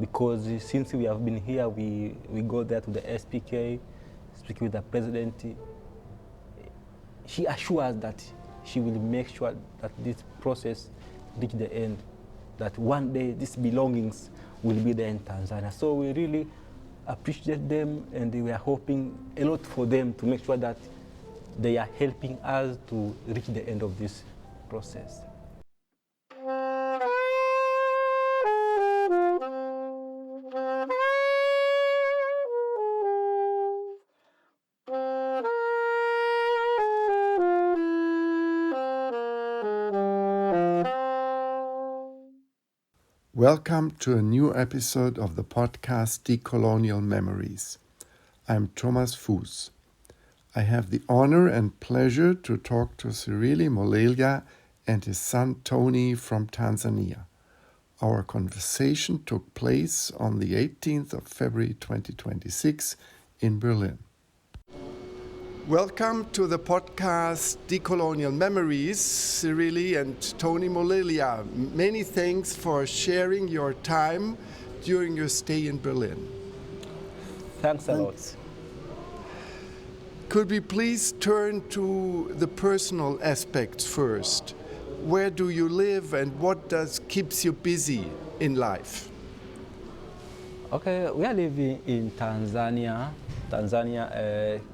because since we have been here, we go there to the SPK, speak with the president. She assures that she will make sure that this process reach the end, that one day these belongings will be there in Tanzania. So we really appreciate them, and we are hoping a lot for them to make sure that they are helping us to reach the end of this process. Welcome to a new episode of the podcast Decolonial Memories. I'm Thomas Fuß. I have the honor and pleasure to talk to Sirili Molelia and his son Tony from Tanzania. Our conversation took place on the 18th of February 2026 in Berlin. Welcome to the podcast Decolonial Memories, Sirili and Tony Molelia. Many thanks for sharing your time during your stay in Berlin. Thanks a lot. Could we please turn to the personal aspects first? Where do you live and what keeps you busy in life? Okay, we are living in Tanzania,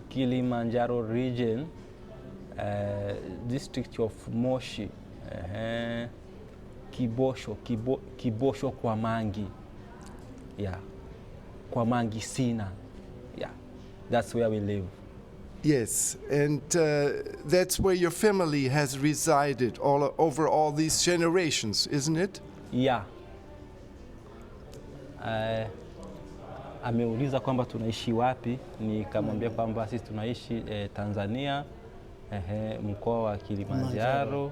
Kilimanjaro region, district of Moshi, Kibosho Kwamangi, Kwamangi Sina, that's where we live. Yes, and that's where your family has resided over all these generations, isn't it? Yeah. Ameuliza kwamba tunaishi wapi, nikamwambia kwamba sisi tunaishi Tanzania, mkoa wa Kilimanjaro,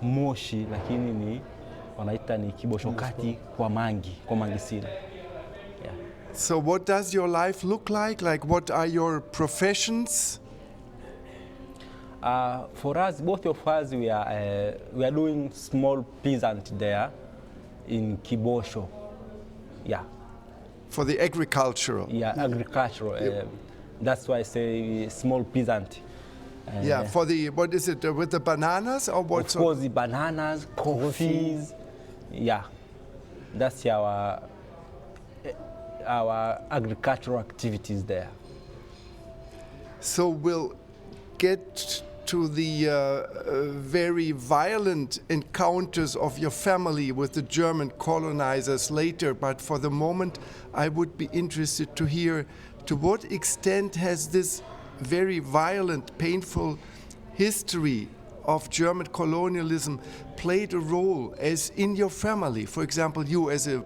Moshi, lakini ni wanaita ni Kibosho kati Kwamangi Sina. Yeah. So what does your life look like? Like what are your professions? For us, both of us, we are doing small peasant there in Kibosho. Yeah. For the agricultural? Yeah, agricultural. That's why I say small peasant. For the, what is it, with the bananas or what? Of course, the bananas, coffees. Yeah, that's our agricultural activities there. So we'll get to the very violent encounters of your family with the German colonizers later, but for the moment I would be interested to hear to what extent has this very violent, painful history of German colonialism played a role as in your family? For example, you as a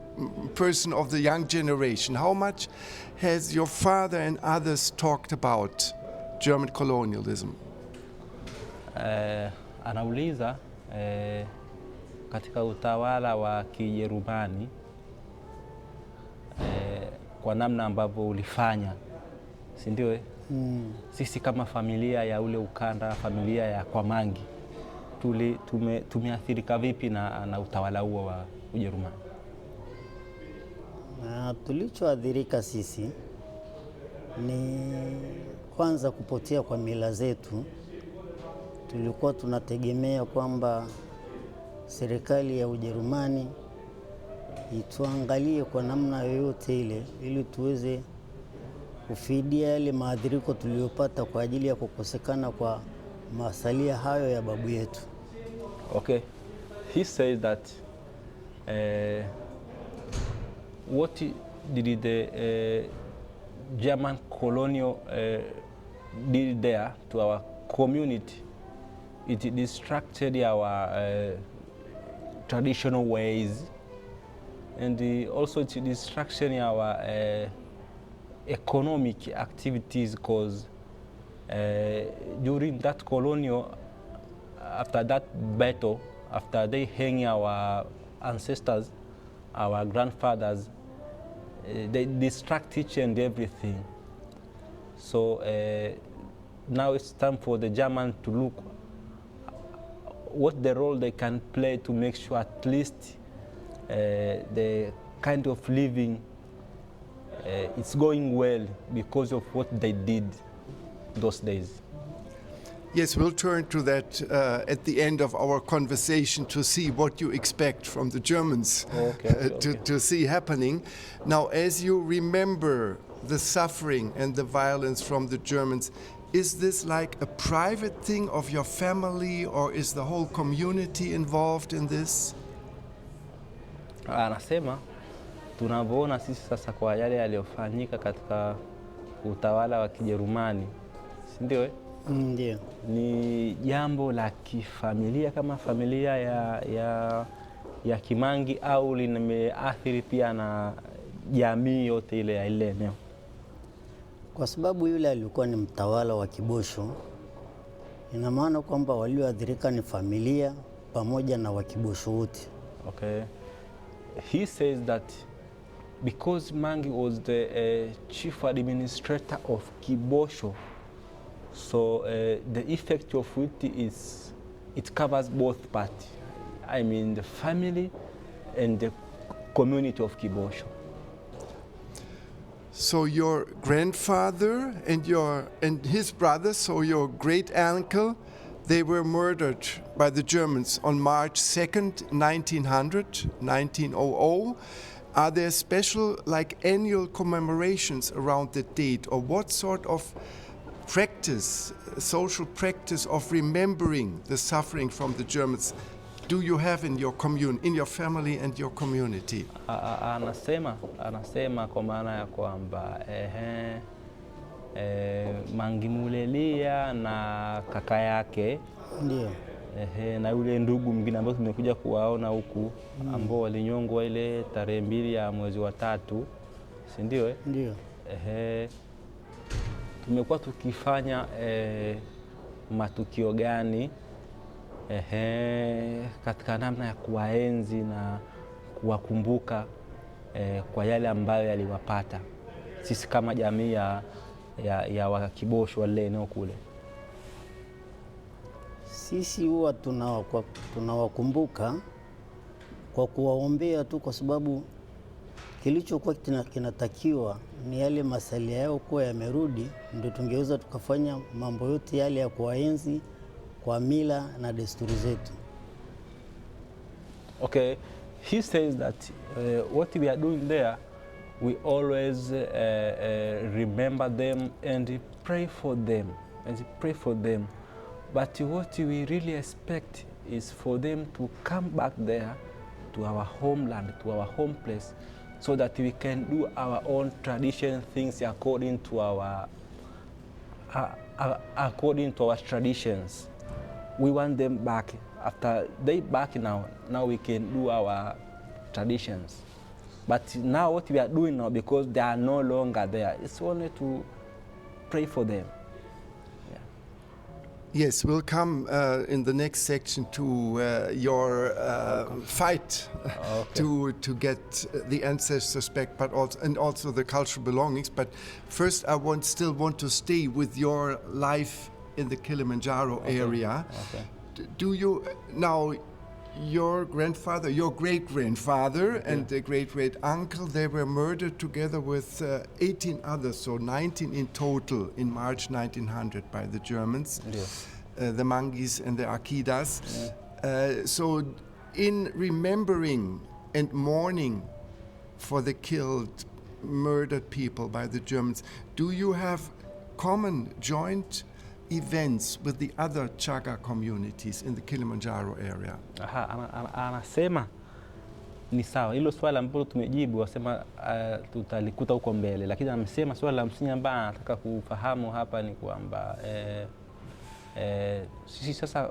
person of the young generation, how much has your father and others talked about German colonialism? Anauliza katika utawala wa Kijerumani kwa namna ambavyo ulifanya, si ndio? Sisi kama familia ya ule ukanda, familia ya Kwamangi, tumeathirika vipi na utawala huo wa Ujerumani? Tulichoathirika sisi ni kwanza kupotea kwa mila zetu. Tulikuwa tunategemea kwamba serikali ya Ujerumani ituangalie kwa namna yoyote ile ili tuweze kufidia yale maadhiriko tuliyopata kwa ajili ya kukosekana kwa masalia hayo ya babu yetu. Okay, he says that what did the German colonial did there to our community? It distracted our traditional ways, and also it distracted our economic activities, because during that colonial, after that battle, after they hang our ancestors, our grandfathers, they distract each and everything. So now it's time for the German to look what the role they can play to make sure at least the kind of living, it's going well because of what they did those days. Yes, we'll turn to that at the end of our conversation to see what you expect from the Germans to see happening. Now, as you remember the suffering and the violence from the Germans, is this like a private thing of your family, or is the whole community involved in this? Anasema tunavyoona sisi sasa kwa yale yaliyofanyika katika utawala wa Kijerumani, si ndio? Ndio. Ni jambo la kifamilia kama familia ya Kimangi, au limeathiri pia na jamii yote ile ya ile eneo? Kwa sababu yule alikuwa ni mtawala wa Kibosho, ina maana kwamba walioathirika ni familia pamoja na Wakibosho wote. Okay. He says that because Mangi was the chief administrator of Kibosho, so the effect of it covers both parties. I mean the family and the community of Kibosho. So your grandfather and his brother, so your great uncle, they were murdered by the Germans on March 2nd, 1900. Are there special annual commemorations around that date, or what sort of practice, social practice of remembering the suffering from the Germans do you have in your in your family and your community? Anasema kwa maana ya kwamba Mangi Molelia na kaka yake, ndio, na yule ndugu mwingine ambao tumekuja kuwaona huku, ambao walinyongwa ile tarehe 2 ya mwezi wa 3, si ndio? Ndio. Tumekuwa tukifanya matukio gani katika namna ya kuwaenzi na kuwakumbuka kwa yale ambayo yaliwapata sisi kama jamii ya Wakibosho wale eneo kule. Sisi huwa tunawakumbuka kwa kuwaombea tu, kwa sababu kilichokuwa kinatakiwa ni yale masalia yao kuwa yamerudi, ndio tungeweza tukafanya mambo yote yale ya kuwaenzi kwa mila na desturi zetu. Okay, he says that what we are doing there, we always remember them and pray for them. But what we really expect is for them to come back there to our homeland, to our home place, so that we can do our own tradition things according to our traditions. We want them back. After they back now we can do our traditions. But now what we are doing now, because they are no longer there, it's only to pray for them. Yes, we'll come in the next section to your fight to get the ancestors back, but also the cultural belongings. But first, I still want to stay with your life in the Kilimanjaro area. Okay. Do you now? Your grandfather, your great-grandfather, and the great-great-uncle, they were murdered together with 18 others, so 19 in total in March 1900 by the Germans, the Mangis and the Akidas. So in remembering and mourning for the killed, murdered people by the Germans, do you have common joint events with the other Chaga communities in the Kilimanjaro area? Anasema ni sawa, hilo swala ambalo tumejibu, wasema tutalikuta huko mbele, lakini amesema swala la msingi ambalo anataka kufahamu hapa ni kwamba sisi sasa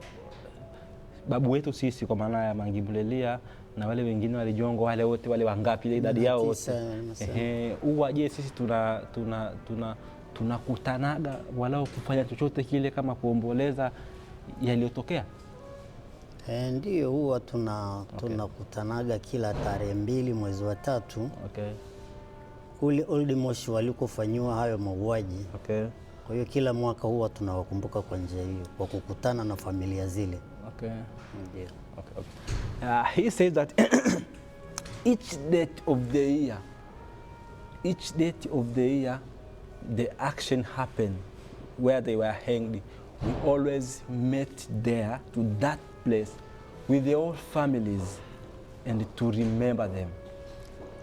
babu wetu sisi, kwa maana ya Mangi Molelia na wale wengine walijongwa, wale wote wale wangapi, ile idadi yao wote, huwa je sisi tunakutanaga walau kufanya chochote kile kama kuomboleza yaliyotokea? Ndio, huwa tunakutanaga kila tarehe 2 mwezi wa 3. Okay. Kule Old Mosh walikofanywa hayo mauaji. Okay. Kwa hiyo kila mwaka huwa tunawakumbuka kwa njia hiyo, kwa kukutana na familia zile. Okay. Ndio. Okay. He says that each date of the year, the action happened where they were hanged. We always met there to that place with the whole families and to remember them.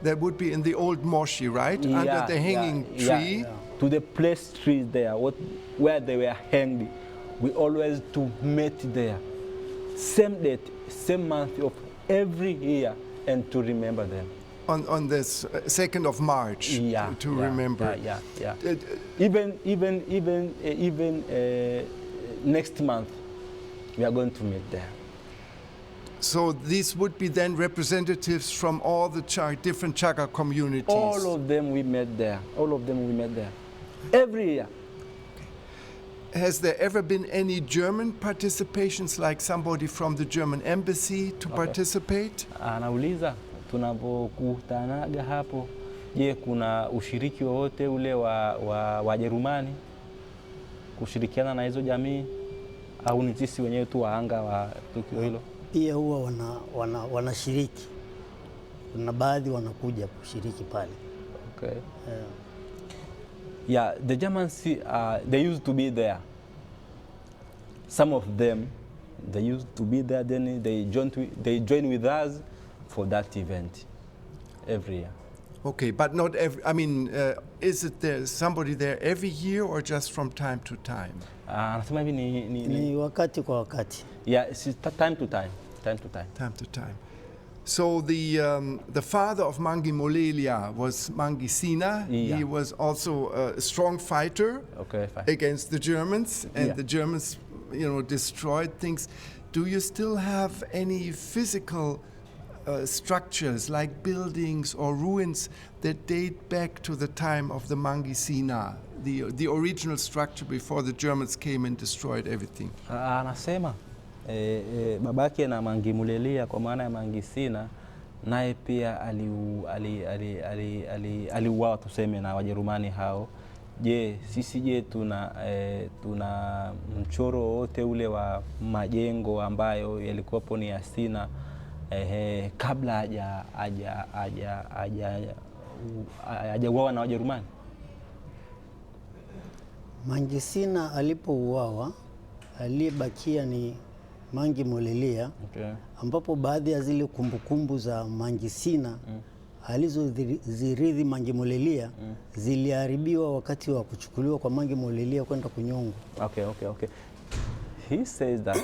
That would be in the old moshi, right? Under the hanging tree? Yeah. To the place trees there, where they were hanged. We always to meet there. Same date, same month of every year, and to remember them. On this 2nd of March, to remember. Even next month, we are going to meet there. So these would be then representatives from all the different Chaka communities? All of them we met there. All of them we met there. Every year. Has there ever been any German participations, like somebody from the German embassy to participate? Anauliza, tunapokutanaga hapo, je, kuna ushiriki wowote ule wa Wajerumani kushirikiana na hizo jamii, au ni sisi wenyewe tu wahanga wa tukio hilo? Pia huwa wanashiriki. Kuna baadhi wanakuja kushiriki pale. Okay. Yeah, the Germans, they used to be there. Some of them, they used to be there, then they join with us for that event every year. Okay, but not every, I mean, is it there somebody there every year or just from time to time? Anasema hivi ni wakati kwa wakati. Yeah, it's time to time. Time to time. So the father of Mangi Molelia was Mangi Sina. Yeah. He was also a strong fighter against the Germans, and the Germans, destroyed things. Do you still have any physical structures like buildings or ruins that date back to the time of the Mangi Sina, the original structure before the Germans came and destroyed everything? Anasema babake na Mangi Molelia kwa maana ya Mangi Sina naye pia aliuawa tuseme na Wajerumani hao. Je, sisi tuna mchoro wote ule wa majengo ambayo yalikuwapo ni ya Sina kabla hajauawa na Wajerumani? Mangi Sina alipouawa, aliyebakia ni Mangi Molelia, ambapo baadhi ya zile kumbukumbu za Mangi Sina alizozirithi Mangi Molelia ziliharibiwa wakati wa kuchukuliwa kwa Mangi Molelia kwenda kunyongwa. Okay. He says that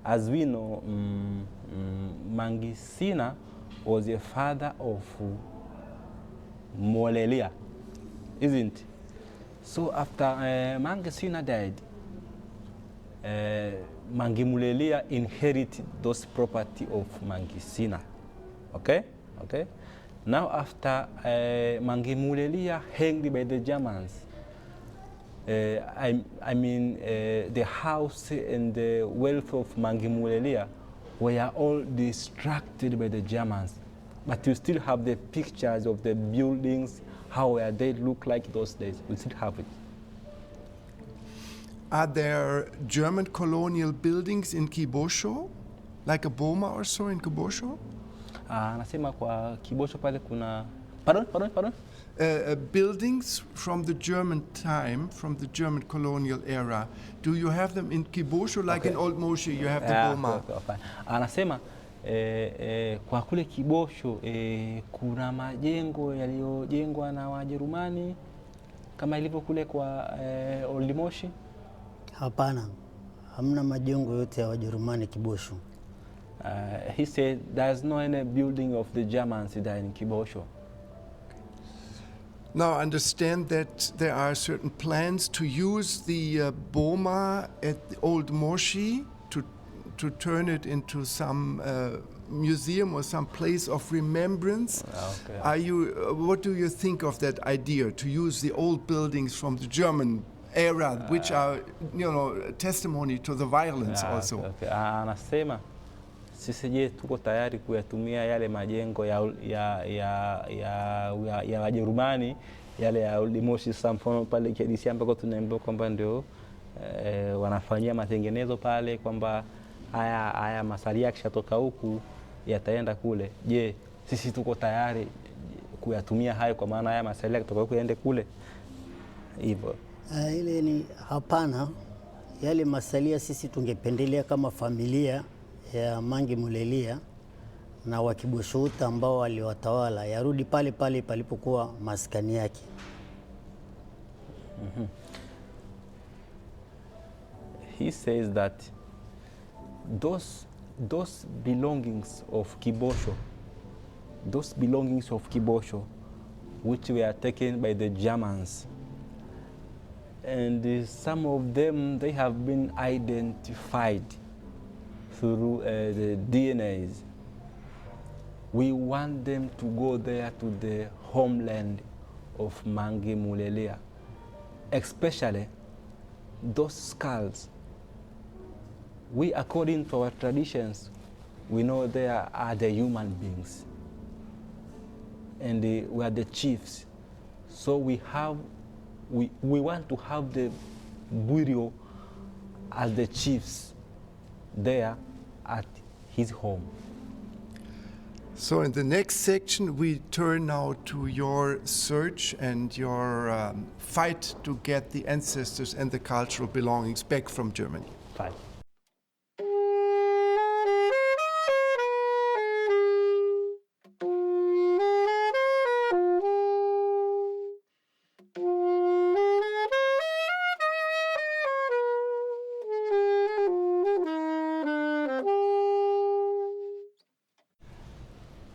as we know, Mangi Sina was a father of Molelia, isn't it? So after Mangi Sina died, Mangi Molelia inherited those property of Mangi Sina. Okay. Now after Mangi Molelia hanged by the Germans, I mean the house and the wealth of Mangi Molelia were all distracted by the Germans. But you still have the pictures of the buildings, how they look like those days. We still have it. Are there German colonial buildings in Kibosho, like a boma or so in Kibosho? Anasema kwa Kibosho pale kuna pardon? Buildings from the German time, from the German colonial era. Do you have them in Kibosho, like in Old Moshi you have the boma? Okay. Anasema kwa kule Kibosho kuna majengo yaliyojengwa na Wajerumani kama ilivyo kule kwa Old Moshi? Hapana, hamna majengo yote ya Wajerumani Kibosho. He said there's no any building of the Germans there in Kibosho. Now I understand that there are certain plans to use the boma at the Old Moshi to turn it into some museum or some place of remembrance. Okay. What do you think of that idea, to use the old buildings from the German era, which are, testimony to the violence also? Okay. Anasema sisi je tuko tayari kuyatumia yale majengo ya Wajerumani, yale ya Old Moshi, mfano pale KDC ambako tunaambiwa kwamba ndio wanafanyia matengenezo pale, kwamba haya masalia yakishatoka huku yataenda kule, je, sisi tuko tayari kuyatumia hayo, kwa maana haya masalia kutoka kuende kule hivyo? Ile ni hapana. Yale masalia sisi tungependelea kama familia ya Mangi Molelia na Wakiboshuta ambao waliwatawala yarudi pale pale palipokuwa maskani yake. He says that those belongings of Kibosho, which were taken by the Germans, and some of them, they have been identified through the DNAs. We want them to go there to the homeland of Mangi Molelia, especially those skulls. We, according to our traditions, we know they are the human beings, and we are the chiefs. So we want to have the burial as the chiefs there at his home. So in the next section, we turn now to your search and your fight to get the ancestors and the cultural belongings back from Germany. Fine.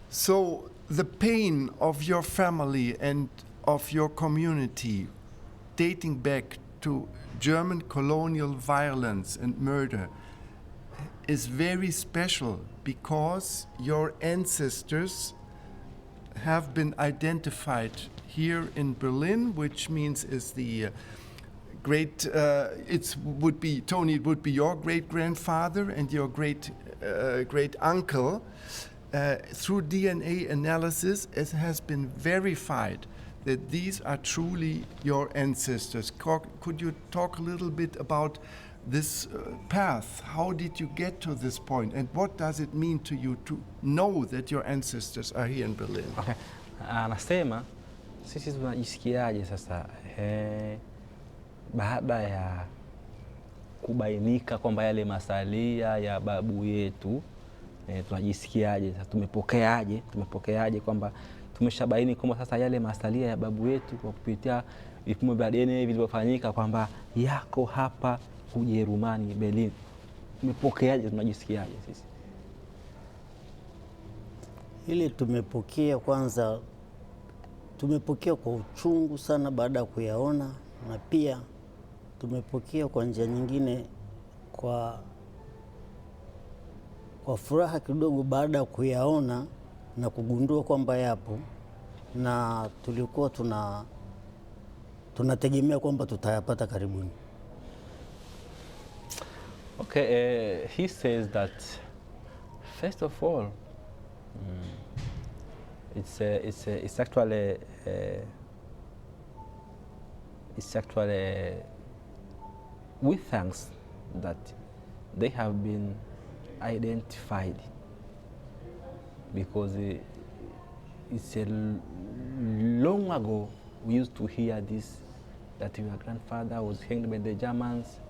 So the pain of your family and of your community dating back to German colonial violence and murder is very special because your ancestors have been identified here in Berlin, which means is the great, Tony, it would be your great-grandfather and your great-uncle. Through DNA analysis, it has been verified that these are truly your ancestors. Could you talk a little bit about this path? How did you get to this point, and what does it mean to you to know that your ancestors are here in Berlin? Okay. Anasema sisi tunajisikiaje sasa baada ya kubainika kwamba yale masalia ya babu yetu, tunajisikiaje sasa, tumepokeaje kwamba tumeshabaini kwamba sasa yale masalia ya babu yetu kwa kupitia vipimo vya DNA vilivyofanyika kwamba yako hapa Ujerumani, Berlin. Tumepokeaje, tunajisikiaje sisi? Ile tumepokea, kwanza tumepokea kwa uchungu sana baada ya kuyaona, na pia tumepokea kwa njia nyingine kwa furaha kidogo baada ya kuyaona na kugundua kwamba yapo, na tulikuwa tunategemea kwamba tutayapata karibuni. Okay, he says that first of all, it's actually we thanks that they have been identified, because it's a long ago we used to hear this, that your grandfather was hanged by the Germans,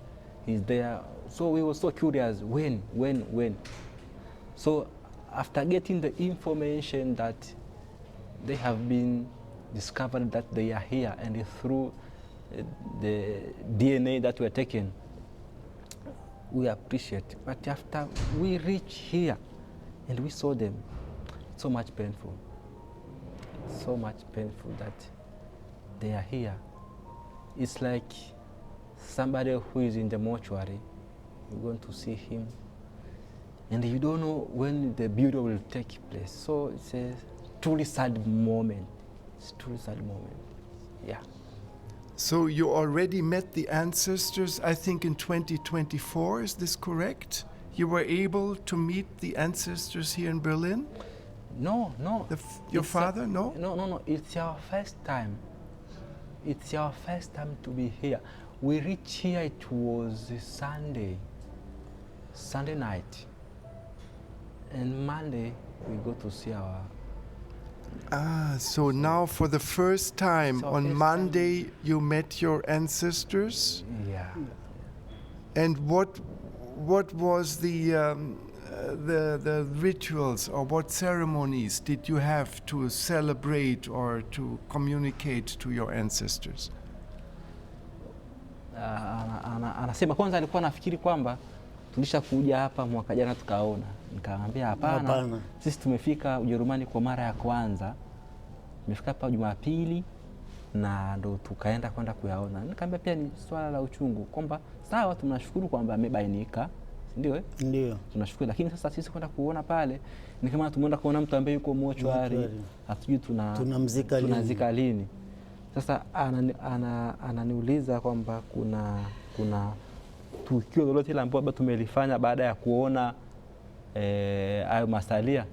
he's there. So we were so curious, when? So after getting the information that they have been discovered that they are here, and through the DNA that were taken, we appreciate. But after we reach here and we saw them, so much painful that they are here. It's like somebody who is in the mortuary, you're going to see him, and you don't know when the burial will take place. So it's a truly sad moment. It's a truly sad moment, yeah. So you already met the ancestors, I think, in 2024, is this correct? You were able to meet the ancestors here in Berlin? No. Your father, no? No, it's our first time. It's our first time to be here. We reached here, it was Sunday night. And Monday, we go to see our... So now for the first time So on first Monday you met your ancestors? Yeah. And what was the rituals or what ceremonies did you have to celebrate or to communicate to your ancestors? Anasema kwanza alikuwa anafikiri kwamba tulishakuja hapa mwaka jana tukaona. Nikamwambia hapana. Sisi tumefika Ujerumani kwa mara ya kwanza. Tumefika hapa Jumapili na ndo tukaenda kwenda kuyaona. Nikamwambia pia ni swala la uchungu kwamba sawa tunashukuru kwamba amebainika. Ndio Ndio. Tunashukuru, lakini sasa sisi kwenda kuona pale ni kama tumeenda kuona mtu ambaye yuko mochwari. Hatujui tunazika lini. Sasa ananiuliza kwamba kuna tukio lolote ile ambalo tumelifanya baada ya kuona hayo masalia.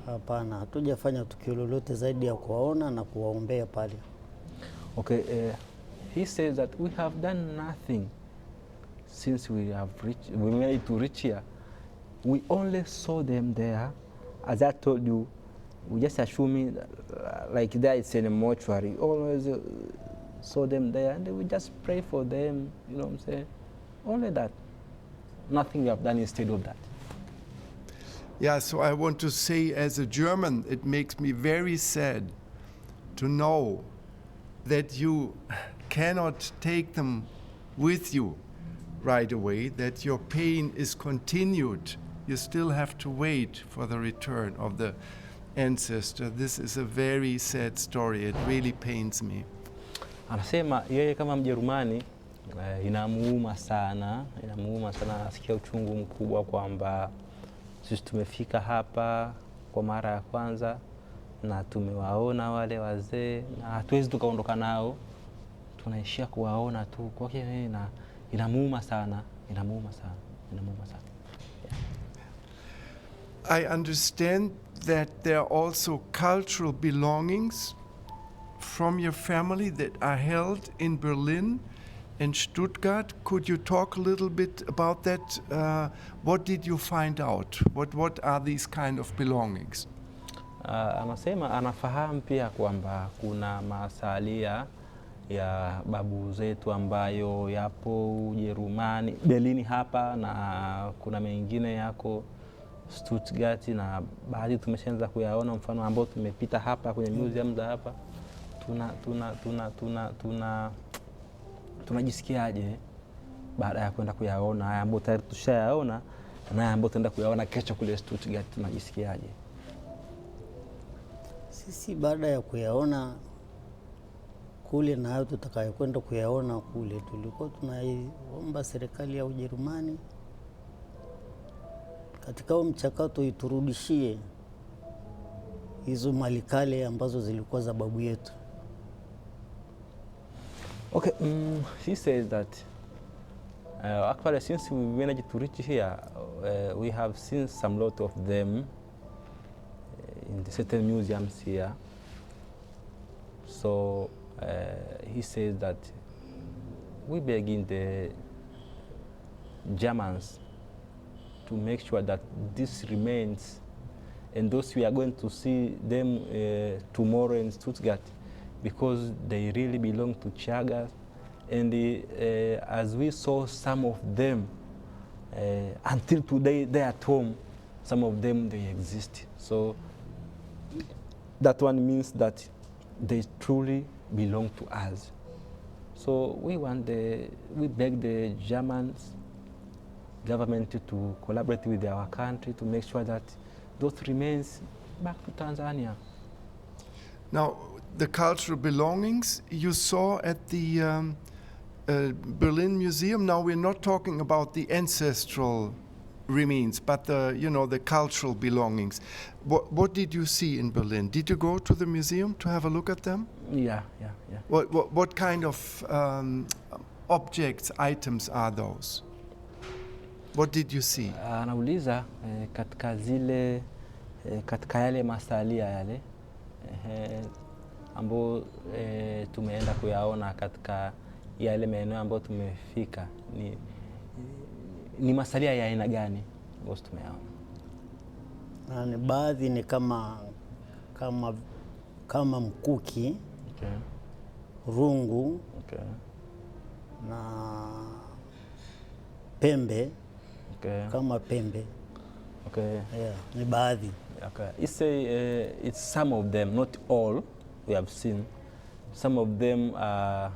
Hapana, hatujafanya tukio lolote zaidi ya kuwaona na kuwaombea pale. Okay, he says that we have done nothing since we made to reach here. We only saw them there. As I told you, we just assume like there it's in a mortuary. We always saw them there and we just pray for them, you know what I'm saying? Only that. Nothing we have done instead of that. Yeah, so I want to say as a German, it makes me very sad to know that you cannot take them with you right away, that your pain is continued. You still have to wait for the return of the ancestor. This is a very sad story. It really pains me. Anasema yeye kama Mjerumani inamuuma sana, anasikia uchungu mkubwa kwamba sisi tumefika hapa kwa mara ya kwanza na tumewaona wale wazee na hatuwezi tukaondoka nao, tunaishia kuwaona tu. Kwa hiyo inamuuma sana. Yeah. I understand that there are also cultural belongings from your family that are held in Berlin and Stuttgart. Could you talk a little bit about that? What did you find out? What are these kind of belongings? Anasema anafahamu pia kwamba kuna masalia ya babu zetu ambayo yapo Ujerumani, Berlin hapa, na kuna mengine yako Stuttgart, na baadhi tumeshaanza kuyaona, mfano ambao tumepita hapa kwenye museum za hapa. Tunajisikiaje baada ya kwenda kuyaona haya ambayo tayari tushayaona na haya ambayo tutaenda kuyaona kesho kule Stuttgart? Tunajisikiaje? Sisi baada ya kuyaona kule na hayo tutakayokwenda kuyaona kule, tulikuwa tunaiomba serikali ya Ujerumani katika huo mchakato iturudishie hizo mali kale ambazo zilikuwa za babu yetu. Okay, he says that actually since we managed to reach here, we have seen some lot of them in the certain museums here. So he says that we begging the Germans to make sure that this remains, and those we are going to see them tomorrow in Stuttgart, because they really belong to Chagas, and as we saw some of them until today they are at home, some of them they exist. So that one means that they truly belong to us. So we beg the German government to collaborate with our country to make sure that those remains back to Tanzania. Now, the cultural belongings you saw at the Berlin Museum. Now we're not talking about the ancestral remains, but the cultural belongings. What did you see in Berlin? Did you go to the museum to have a look at them? Yeah. What kind of objects, items are those? What did you see? Anauliza katika yale masalia yale ambao tumeenda kuyaona katika yale maeneo ambayo tumefika ni masalia ya aina gani ambayo tumeyaona? Ni baadhi ni kama mkuki, Okay. rungu, Okay. na pembe, Okay. kama pembe. Okay. Yeah, ni baadhi. Okay. It's some of them, not all we have seen. Some of them are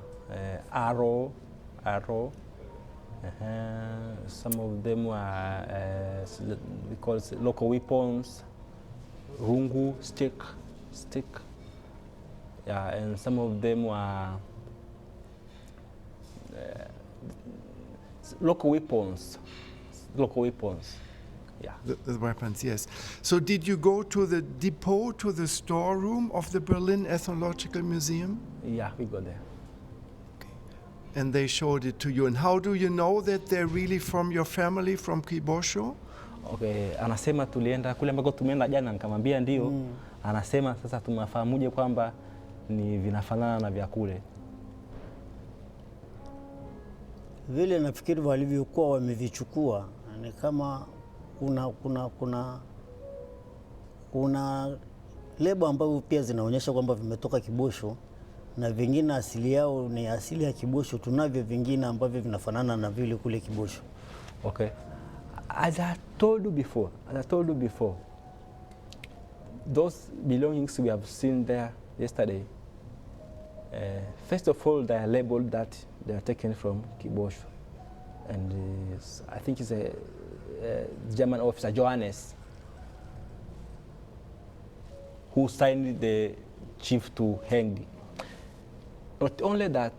arrow. Some of them are we call it local weapons, rungu, stick. Yeah, and some of them were local weapons. Yeah. The weapons, yes. So did you go to the depot, to the storeroom of the Berlin Ethnological Museum? Yeah, we go there. And they showed it to you. And how do you know that they're really from your family, from Kibosho? Okay, anasema tulienda kule ambako tumeenda jana, nikamwambia ndio. Anasema sasa tunafahamuje kwamba ni vinafanana na vya kule? Vile nafikiri walivyokuwa wamevichukua ni kama kuna lebo ambazo pia zinaonyesha kwamba vimetoka Kibosho, na vingine asili yao ni asili ya Kibosho. Tunavyo vingine ambavyo vinafanana na vile kule Kibosho. Okay. As I told you before, those belongings we have seen there yesterday, first of all, they are labeled that they are taken from Kibosho. And I think it's a German officer, Johannes, who signed the chief to hang. Not only that,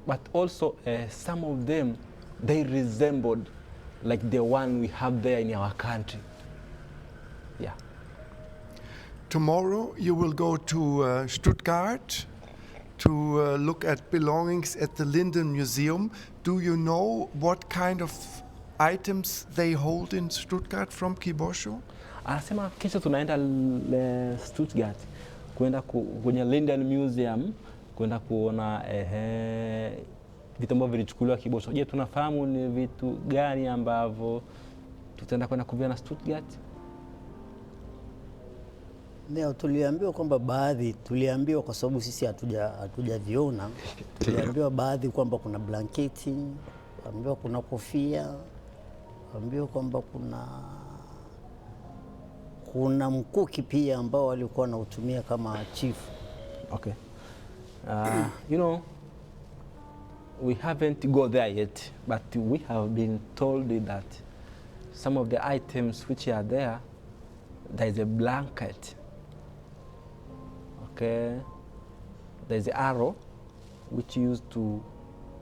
but also some of them, they resembled like the one we have there in our country. Yeah. Tomorrow you will go to Stuttgart to look at belongings at the Linden Museum. Do you know what kind of items they hold in Stuttgart from Kibosho? Anasema kesho tunaenda Stuttgart kwenda kwenye Linden Museum kwenda kuona vitu ambavyo vilichukuliwa Kibosho. Je, tunafahamu ni vitu gani ambavyo tutaenda kwenda kuviona Stuttgart? Ndio tuliambiwa kwamba baadhi, tuliambiwa kwa sababu sisi hatujaviona. Tuliambiwa baadhi kwamba kuna blanketi, tuliambiwa kuna kofia, tuliambiwa kwamba kuna mkuki pia ambao walikuwa wanautumia kama chief. Okay. You know, we haven't go there yet, but we have been told that some of the items which are there is a blanket. Okay. There's an arrow which used to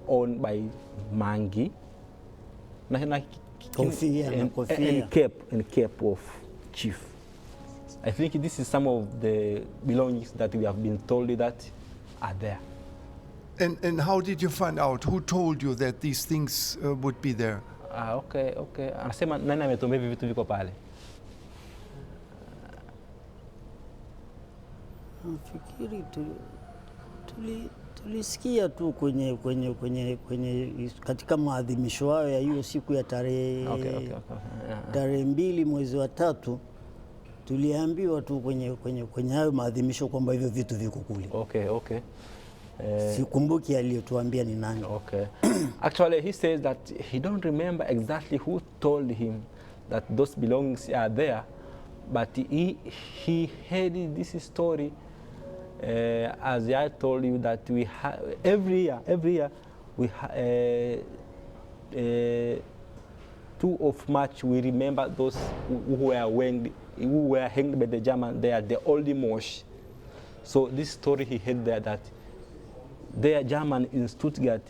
own by Mangi. And cape of chief. I think this is some of the belongings that we have been told that are there. And how did you find out? Who told you that these things would be there? Okay. Anasema nani ametuambia hivi vitu viko pale? Nafikiri tulisikia tu kwenye katika maadhimisho hayo ya hiyo siku ya tarehe 2 mwezi wa 3, tuliambiwa tu kwenye hayo maadhimisho kwamba hivyo vitu viko kule. Okay. Sikumbuki aliyotuambia ni nani. Okay. Actually, he says that he don't remember exactly who told him that those belongings are there, but he heard this story as I told you that we have every year we 2 of March we remember those who were hanged by the German. They are the old Mosh. So this story he heard there that there German in Stuttgart,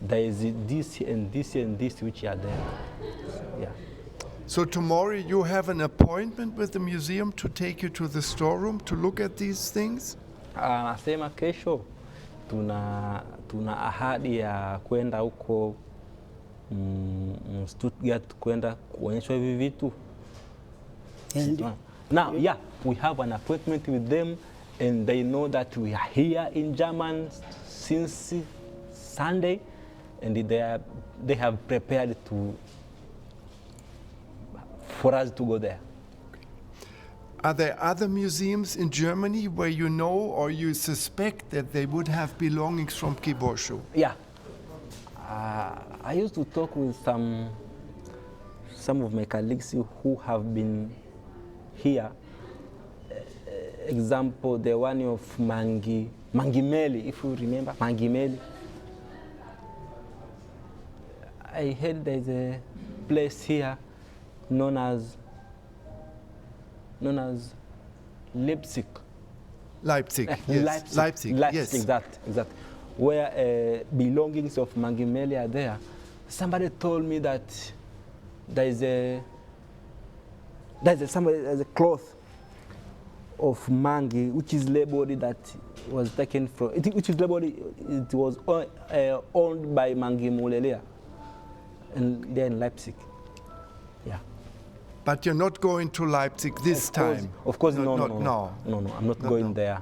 there is this and this and this which are there. Yeah. So tomorrow you have an appointment with the museum to take you to the storeroom to look at these things? Anasema kesho tuna ahadi ya kwenda huko Stuttgart kwenda kuonyeshwa hivi vitu. Now, yeah, we have an appointment with them and they know that we are here in Germany since Sunday, and they have prepared for us to go there. Are there other museums in Germany where you know or you suspect that they would have belongings from Kibosho? Yeah. I used to talk with some of my colleagues who have been here. Example, the one of Mangimeli, if you remember, Mangimeli. I heard there's a place here known as Leipzig. Leipzig, yes. Leipzig, yes. Exactly. Where belongings of Mangimeli are there. Somebody told me that there's a cloth of Mangi which is labeled that was taken from, which is labeled, it was owned by Mangi Molelia, and they're in Leipzig. Yeah. But you're not going to Leipzig this time? Of course, no, I'm not going there.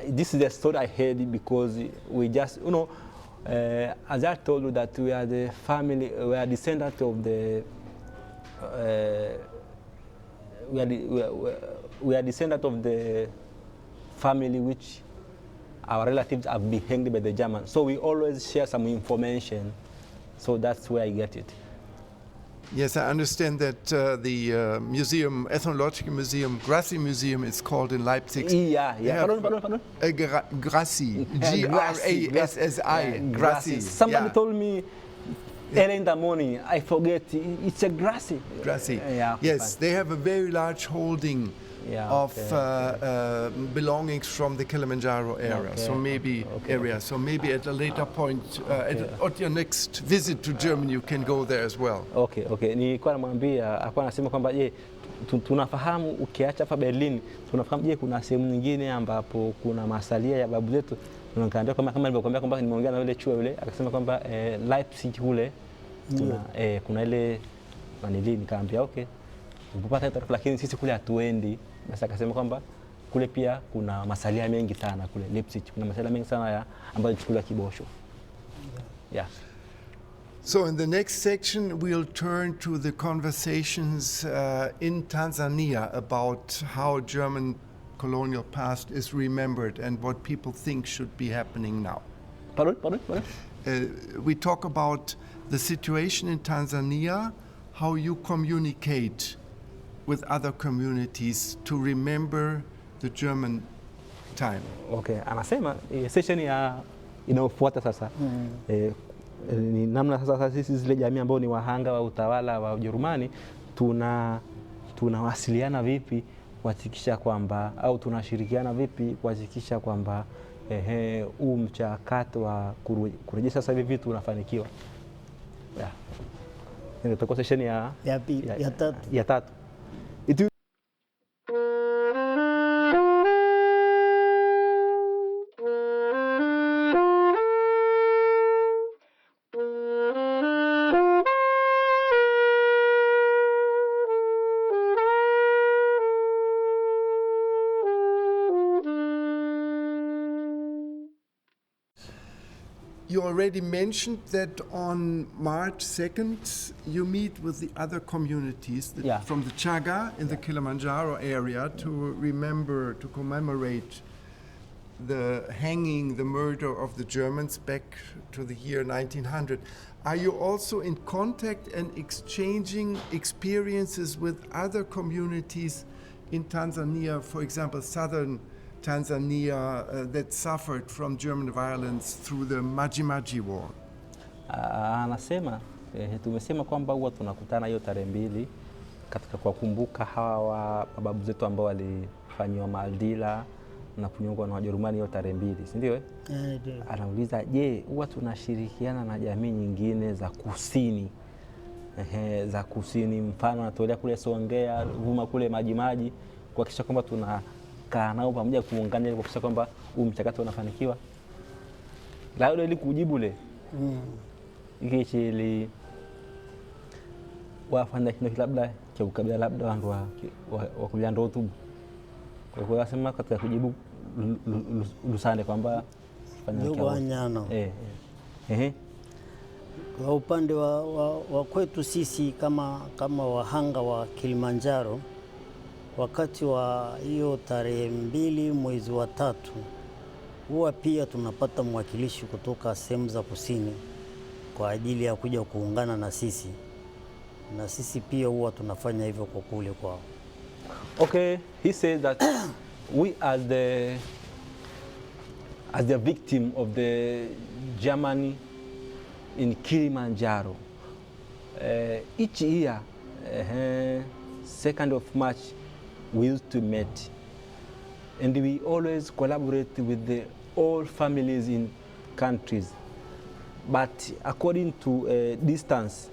This is a story I heard because we just, as I told you that we are the family, we are descendants of the, we are descendants of the family which our relatives have been hanged by the Germans. So we always share some information. So that's where I get it. Yes, I understand that the museum, ethnological museum, Grassi Museum, is called in Leipzig. Yeah. Pardon? Grassi, Grassi. Grassi. Somebody told me early in the morning, I forget, it's a Grassi. Grassi. Yes, they have a very large holding of belongings from the Kilimanjaro area. So maybe So maybe at a later point, at your next visit to Germany, you can go there as well. Okay. Nilikuwa namwambia, alikuwa anasema kwamba tunafahamu ukiacha hapa Berlin, tunafahamu kuna sehemu nyingine ambapo kuna masalia ya babu zetu. Nikamwambia kama nilivyokuambia kwamba nimeongea na yule chuo yule, akasema kwamba Leipzig kule kuna ile manili, nikamwambia okay. Upata taarifa, lakini sisi kule hatuendi. Basi akasema kwamba kule pia kuna masalia mengi sana kule Leipzig, kuna masalia mengi sana ambayo chukuliwa Kibosho. Yeah. So in the next section we'll turn to the conversations in Tanzania about how German colonial past is remembered and what people think should be happening now. Pardon? We talk about the situation in Tanzania, how you communicate with other communities to remember the German time. Okay, anasema session inayofuata sasa ni namna sasa sisi zile jamii ambao ni wahanga wa utawala wa Ujerumani tunawasiliana vipi kuhakikisha kwamba, au tunashirikiana vipi kuhakikisha kwamba huu mchakato wa kurejesha sasa hivi vitu unafanikiwa. Yeah. Ndio tutakuwa session ya tatu. You already mentioned that on March 2nd you meet with the other communities from the Chaga in the Kilimanjaro area to commemorate the hanging, the murder of the Germans back to the year 1900. Are you also in contact and exchanging experiences with other communities in Tanzania, for example, southern Tanzania, that suffered from German violence through the Maji War? Anasema tumesema kwamba huwa tunakutana hiyo tarehe 2 katika kuwakumbuka hawa babu zetu ambao walifanywa maaldila na kunyongwa na Wajerumani hiyo tarehe 2, si ndio? Anauliza, je, huwa tunashirikiana na jamii nyingine za kusini? Za kusini, mfano anatolea kule Songea, Ruvuma kule Maji, kuhakikisha kwamba tunakaa nao pamoja kuungana ili kuhakikisha kwamba huu mchakato unafanikiwa. Labda ili kujibu le ikecheli wafanya kitu labda cha ukabila labda wandu wa kubila ndo tu. Kwa hiyo nasema katika kujibu lusande kwamba fanya kwa nyano. Kwa upande wa kwetu sisi kama wahanga wa Kilimanjaro, wakati wa hiyo tarehe 2 mwezi wa 3 huwa pia tunapata mwakilishi kutoka sehemu za kusini kwa ajili ya kuja kuungana na sisi pia huwa tunafanya hivyo kwa kule kwao. Okay, he says that we as the victim of the Germany in Kilimanjaro, each year, 2nd of March, we used to meet, and we always collaborate with all families in countries. But according to distance,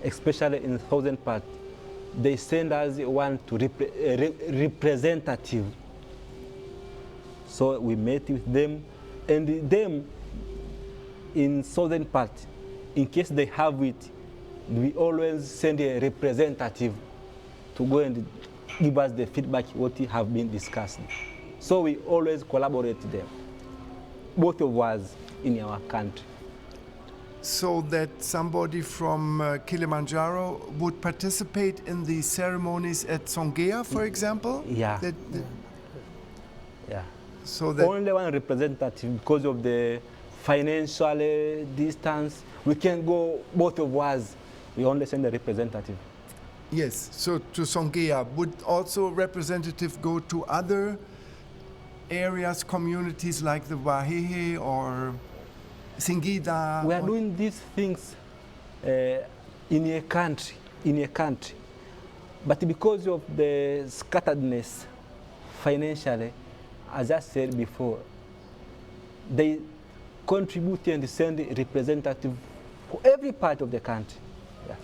especially in the southern part, they send us one to representative. So we met with them, and them in southern part, in case they have it, we always send a representative to go and give us the feedback what have been discussed. So we always collaborate them, both of us in our country. So that somebody from Kilimanjaro would participate in the ceremonies at Songea, for example? Yeah. Yeah. So that only one representative because of the financial distance. We can go, both of us. We only send a representative. Yes. So to Songea, would also a representative go to other areas, communities like the Wahehe or Singida? We are doing these things in a country, but because of the scatteredness financially, as I said before, they contribute and send a representative for every part of the country. Yeah.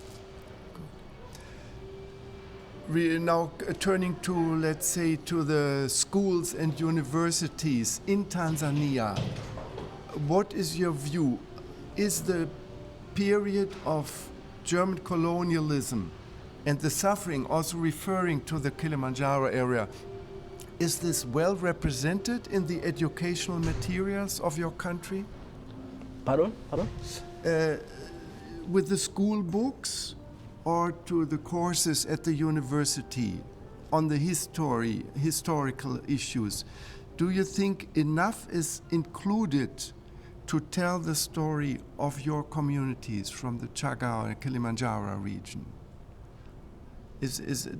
We are now turning to, let's say, to the schools and universities in Tanzania. What is your view? Is the period of German colonialism and the suffering, also referring to the Kilimanjaro area, is this well represented in the educational materials of your country? Pardon? With the school books or to the courses at the university on the historical issues, do you think enough is included to tell the story of your communities from the Chagao and Kilimanjaro region?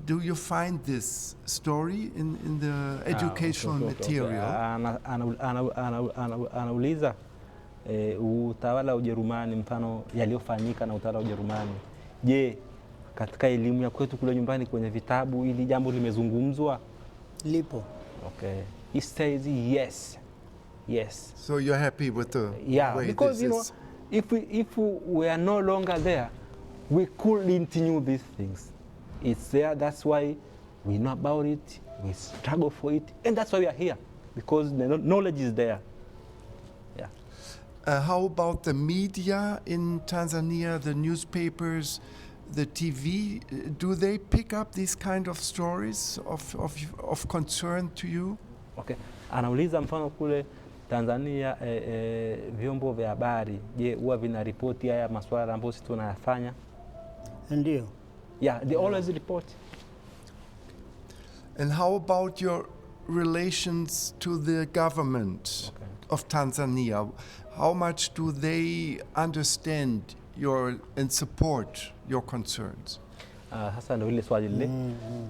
Do you find this story in the educational material? Anauliza utawala wa Ujerumani, mfano yaliyofanyika na utawala wa Ujerumani. Je, katika elimu ya kwetu kule nyumbani kwenye vitabu ili jambo limezungumzwa? Lipo. Okay. He says yes. Yes. So you're happy with the way because this is? If we are no longer there, we couldn't know these things. It's there, that's why we know about it, we struggle for it, and that's why we are here, because the knowledge is there. Yeah. How about the media in Tanzania, the newspapers, the TV? Do they pick up these kind of stories of concern to you? Okay. Anauliza mfano kule Tanzania vyombo vya habari, je, huwa vinaripoti haya masuala ambayo sisi tunayafanya? Ndio. Yeah, they always report. And how about your relations to the government of Tanzania? How much do they understand and support your concerns? Sasa ndio ile swali lile.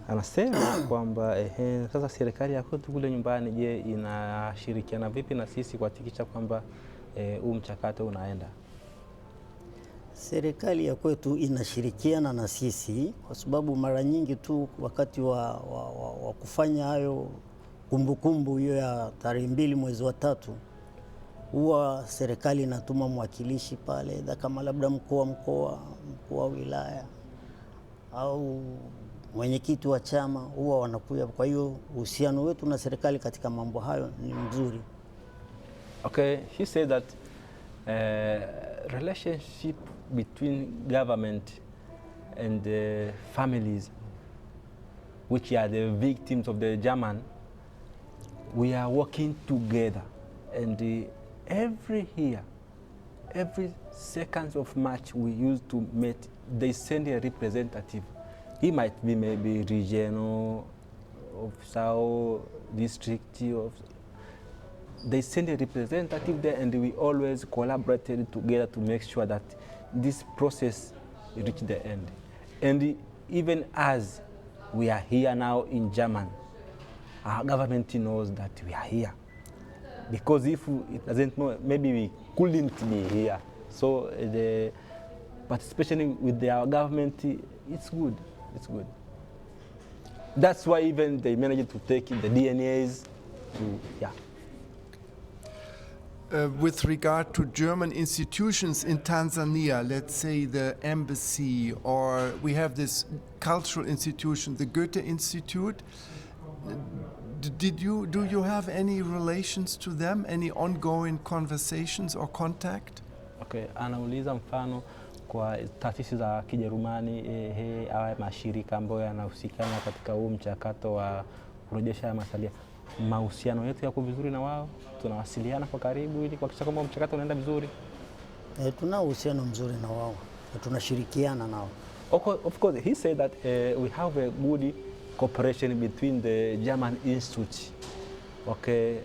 Anasema kwamba sasa serikali ya kwetu kule nyumbani, je, inashirikiana vipi na sisi kuhakikisha kwamba huu mchakato unaenda? Serikali ya kwetu inashirikiana na sisi kwa sababu mara nyingi tu wakati wa kufanya hayo kumbukumbu hiyo ya tarehe 2 mwezi wa 3 huwa serikali inatuma mwakilishi pale, kama labda mkuu wa mkoa, mkuu wa wilaya au mwenyekiti wa chama huwa wanakuja. Kwa hiyo uhusiano wetu na serikali katika mambo hayo ni mzuri. Okay, he said that relationship between government and the families which are the victims of the German, we are working together, and every year every second of March we used to meet, they send a representative. He might be maybe regional, of Sao district, they send a representative there, and we always collaborated together to make sure that this process reach the end. And even as we are here now in Germany, our government knows that we are here. Because if it doesn't know, maybe we couldn't be here. So the participation with our government, it's good. It's good. That's why even they managed to take the DNAs to, yeah. With regard to German institutions in Tanzania, let's say the embassy, or we have this cultural institution, the Goethe Institute, do you have any relations to them, any ongoing conversations or contact? Okay, anauliza mfano kwa taasisi za Kijerumani haya mashirika ambayo yanahusikana katika huu mchakato wa kurejesha ya masalia. Mahusiano yetu yako vizuri na wao, tunawasiliana kwa karibu ili kuhakikisha kwamba mchakato unaenda vizuri. Tuna uhusiano mzuri na wao, tunashirikiana nao. Of course, he said that we have a good cooperation between the German institutes. Okay,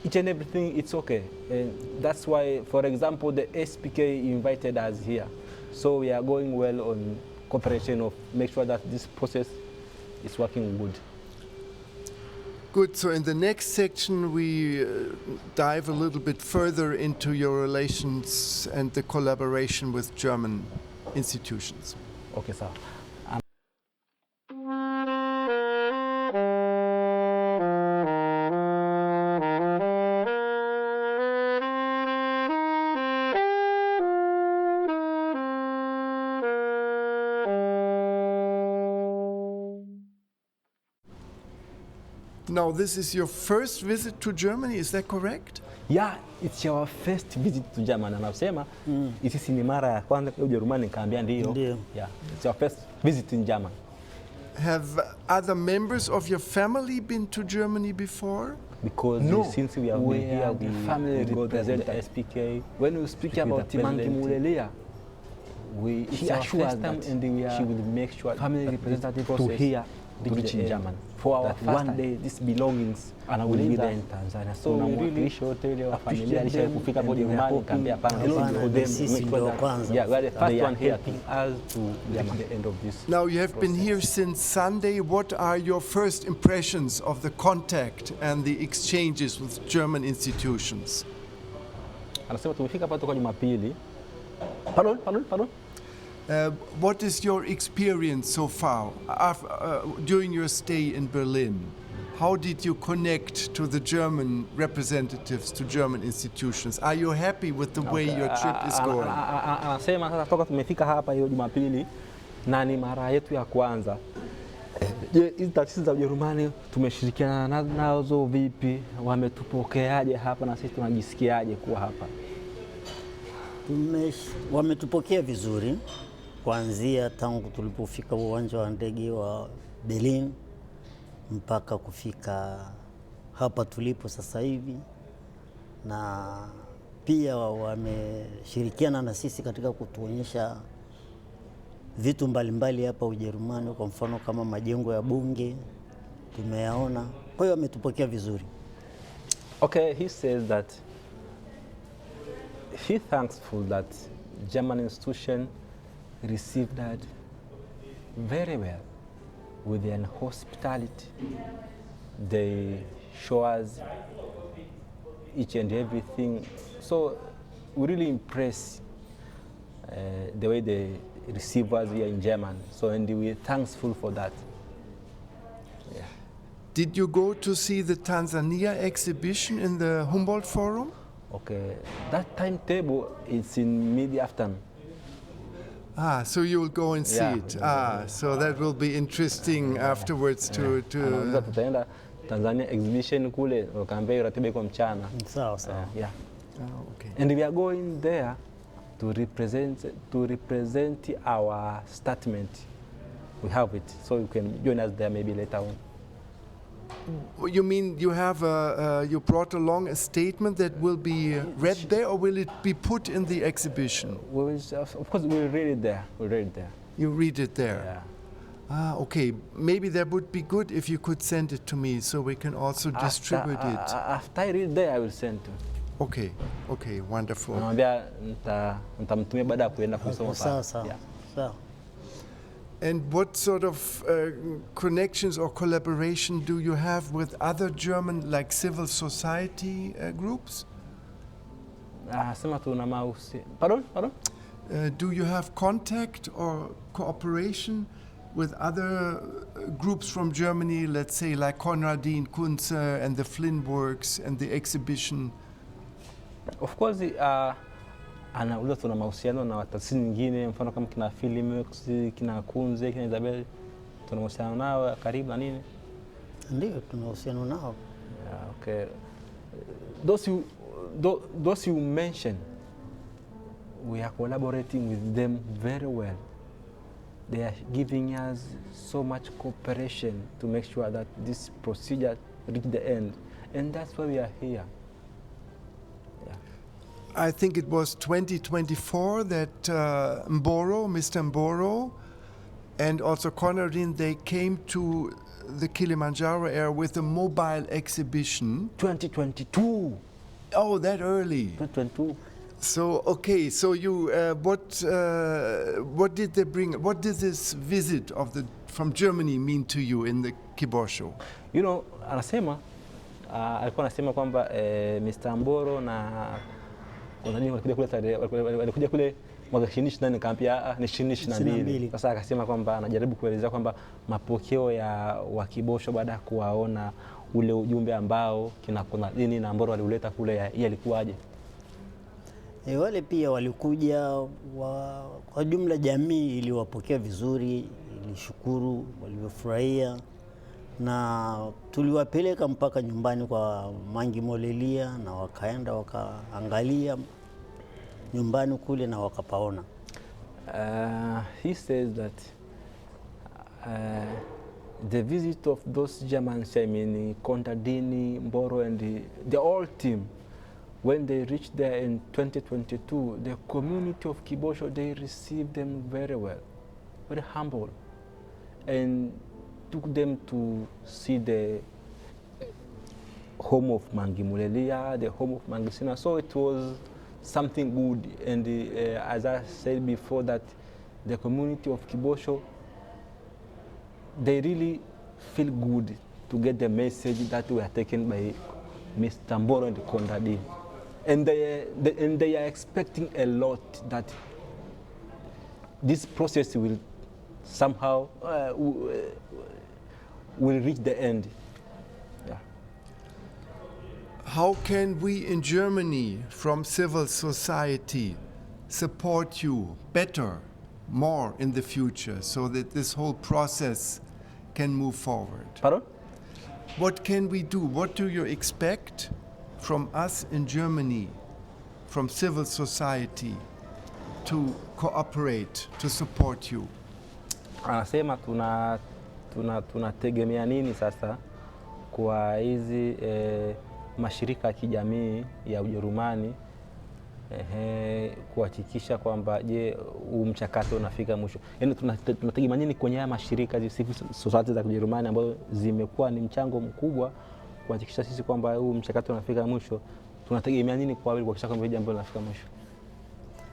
each and everything, it's okay. And that's why, for example, the SPK invited us here. So we are going well on cooperation of make sure that this process is working good. Good, so in the next section we dive a little bit further into your relations and the collaboration with German institutions. Okay, sir. Now, this is your first visit to Germany, is that correct? Yeah, it's your first visit to Germany. Anasema sisi ni mara ya kwanza kwa Ujerumani, nikaambia ndio. Yeah, it's your first visit in Germany. Have other members of your family been to Germany before? Because since we have been here, the family represent the SPK. When we speak about Molelia, she assures that she will make sure family representative to here to reach in Germany. For our one day, these belongings will be there in Tanzania. So we really appreciate them. Yeah, we are the first one helping us to reach the end of this. Now, you have been here since Sunday. What are your first impressions of the contact and the exchanges with German institutions? Anasema tumefika hapa toka Jumapili. Pardon? What is your experience so far during your stay in Berlin? How did you connect to the German representatives, to German institutions? Are you happy with the way your trip is going? Anasema sasa toka tumefika hapa hiyo Jumapili na ni mara yetu ya kwanza. Je, hizi taasisi za Ujerumani tumeshirikiana nazo vipi? Wametupokeaje hapa na sisi tunajisikiaje kuwa hapa? Wametupokea vizuri kuanzia tangu tulipofika uwanja wa ndege wa Berlin mpaka kufika hapa tulipo sasa hivi, na pia wameshirikiana na sisi katika kutuonyesha vitu mbalimbali hapa Ujerumani, kwa mfano kama majengo ya bunge tumeyaona. Kwa hiyo wametupokea vizuri. Okay, he says that he thankful that German institution received that very well with their hospitality. They show us each and everything. So we really impressed the way they receive us here in Germany. So and we're thankful for that. Yeah. Did you go to see the Tanzania exhibition in the Humboldt Forum? Okay, that timetable is in mid-afternoon. So you will go and see it. So that will be interesting afterwards to tutaenda Tanzania exhibition kule, wakaambia ratiba iko mchana. Sawa. Yeah. Okay. And we are going there to represent our statement. We have it, so you can join us there maybe later on. You mean you have you brought along a statement that will be read there, or will it be put in the exhibition? Of course, we'll read it there. We'll read it there. You read it there. Yeah. Ah, okay. Maybe that would be good if you could send it to me so we can also distribute it. After I read there, I will send to. Okay, okay, wonderful. Namwambia nitamtumia baada ya kuenda kusoma pale. Sawa. And what sort of connections or collaboration do you have with other German, like civil society groups? Sema tuna Pardon? Do you have contact or cooperation with other groups from Germany, let's say like Konradin Kunze and the Flynn Works and the exhibition? Of course, anauliza tuna mahusiano na taasisi nyingine, mfano kama kina Filmworks, kina Kunze, kina Isabel, tuna mahusiano nao karibu na nini? Ndio, tuna mahusiano nao. Yeah, okay. Those you mentioned, we are collaborating with them very well. They are giving us so much cooperation to make sure that this procedure reach the end, and that's why we are here. Yeah. I think it was 2024 that Mr. Mboro, and also Konradin, they came to the Kilimanjaro area with a mobile exhibition. 2022. Oh, that early. 2022. So okay, so you what did they bring? What did this visit from Germany mean to you in the Kibosho? You know, alikuwa anasema kwamba Mr. Mboro na Konradin walikuja kule mwaka 2024, nikaambia ni 2022. Sasa akasema kwamba anajaribu kuelezea kwamba mapokeo ya Wakibosho baada ya kuwaona ule ujumbe ambao kina Konradin na Mboro waliuleta kule, yalikuwaje? Wale pia walikuja kwa jumla, jamii iliwapokea vizuri, ilishukuru, walivyofurahia, na tuliwapeleka mpaka nyumbani kwa Mangi Molelia, na wakaenda wakaangalia nyumbani kule na wakapaona. He says that the visit of those Germans, I mean Konradin, Mboro and the whole team, when they reached there in 2022, the community of Kibosho, they received them very well, very humble, and took them to see the home of Mangi Molelia, the home of Mangi Sina. So it was something good, and as I said before, that the community of Kibosho, they really feel good to get the message that we are taken by Mr. Mboro and Konradin. And they are expecting a lot, that this process will somehow will reach the end. Yeah. How can we in Germany from civil society support you better, more in the future, so that this whole process can move forward? Pardon? What can we do? What do you expect from us in Germany, from civil society, to cooperate, to support you? Anasema tunategemea nini sasa kwa hizi mashirika ya kijamii ya Ujerumani kuhakikisha kwamba je, huu mchakato unafika mwisho. Yaani tunategemea nini kwenye haya mashirika hizi civil society za Ujerumani ambazo zimekuwa ni mchango mkubwa kuhakikisha sisi kwamba huu mchakato unafika mwisho. Tunategemea nini kwa wao kuhakikisha kwamba jambo linafika mwisho?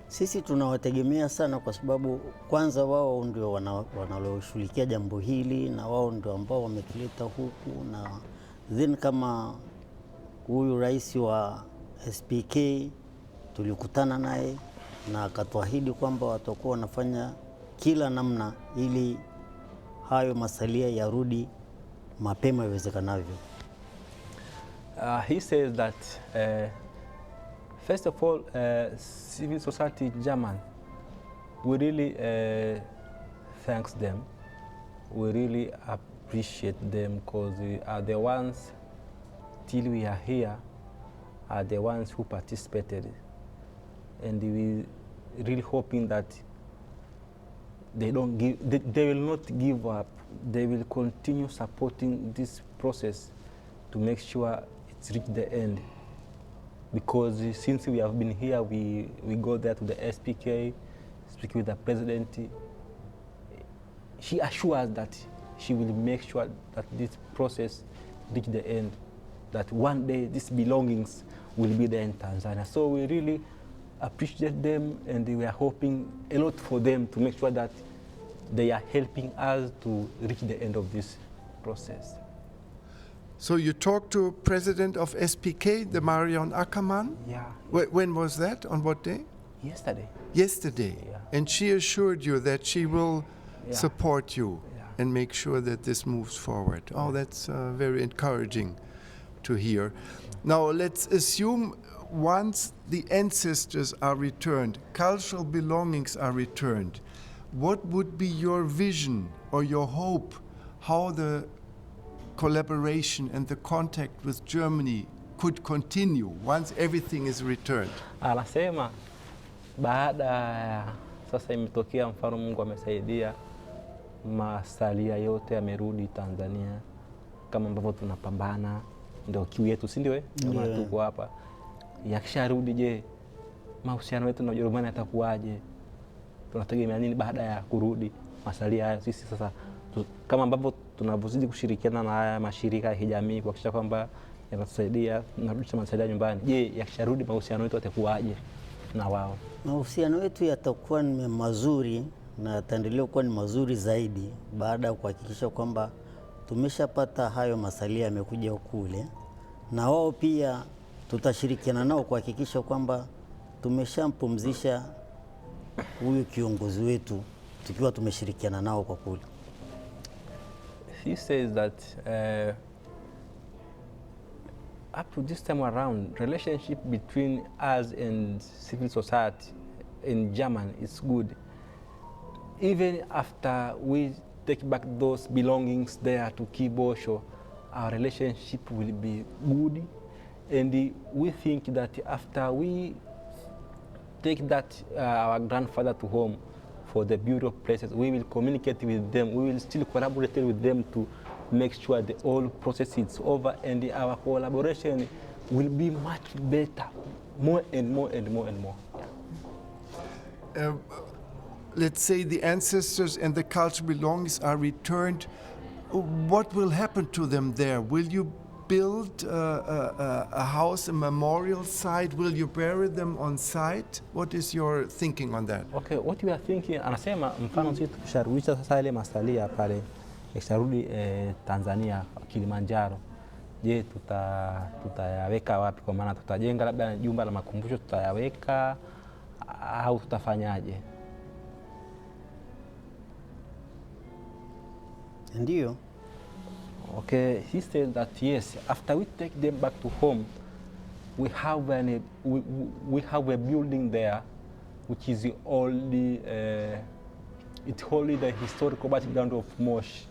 Sisi tunawategemea sana, kwa sababu kwanza wao ndio wanaloshughulikia jambo hili, na wao ndio ambao wametuleta huku, na then kama huyu rais wa SPK tulikutana naye na akatuahidi kwamba watakuwa wanafanya kila namna ili hayo masalia yarudi mapema iwezekanavyo. He says that first of all, civil society German, we really thanks them. We really appreciate them, because they are the ones, till we are here, are the ones who participated. And we really hoping that they will not give up. they will continue supporting this process to make sure it's reached the end. Because since we have been here, we go there to the SPK, speak with the president. She assures that she will make sure that this process reach the end, that one day these belongings will be there in Tanzania. So we really appreciate them, and we are hoping a lot for them to make sure that they are helping us to reach the end of this process. So you talked to President of SPK, the Marion Ackermann? Yeah. When was that? On what day? Yesterday. Yesterday. Yeah. And she assured you that she will support you Yeah. and make sure that this moves forward. Oh, that's very encouraging to hear. Now let's assume once the ancestors are returned, cultural belongings are returned, what would be your vision or your hope how the collaboration and the contact with Germany could continue once everything is returned? Anasema baada ya sasa imetokea, mfano Mungu amesaidia, masalia yote yamerudi Tanzania, kama ambavyo tunapambana, ndio kiu yetu, si ndio? Kama tuko hapa, yakisharudi, je, mahusiano yetu na Ujerumani yatakuwaje? Tunategemea nini baada ya kurudi masalia hayo? Sisi sasa kama ambavyo tunavyozidi kushirikiana na haya mashirika ya kijamii kuhakikisha kwamba yanatusaidia tunarudisha masalia nyumbani, je, yakisharudi mahusiano yetu yatakuwaje na wao? Mahusiano yetu yatakuwa ni mazuri na yataendelea kuwa ni mazuri zaidi baada ya kuhakikisha kwamba tumeshapata hayo masalia yamekuja kule, na wao pia tutashirikiana nao kuhakikisha kwamba tumeshampumzisha huyu kiongozi wetu tukiwa tumeshirikiana nao kwa kule. He says that up to this time around, relationship between us and civil society in Germany is good. Even after we take back those belongings there to Kibosho, our relationship will be good. And we think that after we take that our grandfather to home for the beauty of places, we will communicate with them. We will still collaborate with them to make sure the whole process is over, and our collaboration will be much better, more and more and more and more. Let's say the ancestors and the cultural belongings are returned. What will happen to them there? Will you build a house, a memorial site? Will you bury them on site? What is your thinking on that? Okay, what we are thinking, anasema mfano sisi tukisharudisha sasa ile masalia pale, ikisharudi Tanzania, Kilimanjaro, je, tutayaweka wapi? Kwa maana tutajenga labda jumba la makumbusho, tutayaweka au tutafanyaje? Ndio. Okay, he said that yes, after we take them back to home, we have a building there, which is only it's only the historical background of Mosh.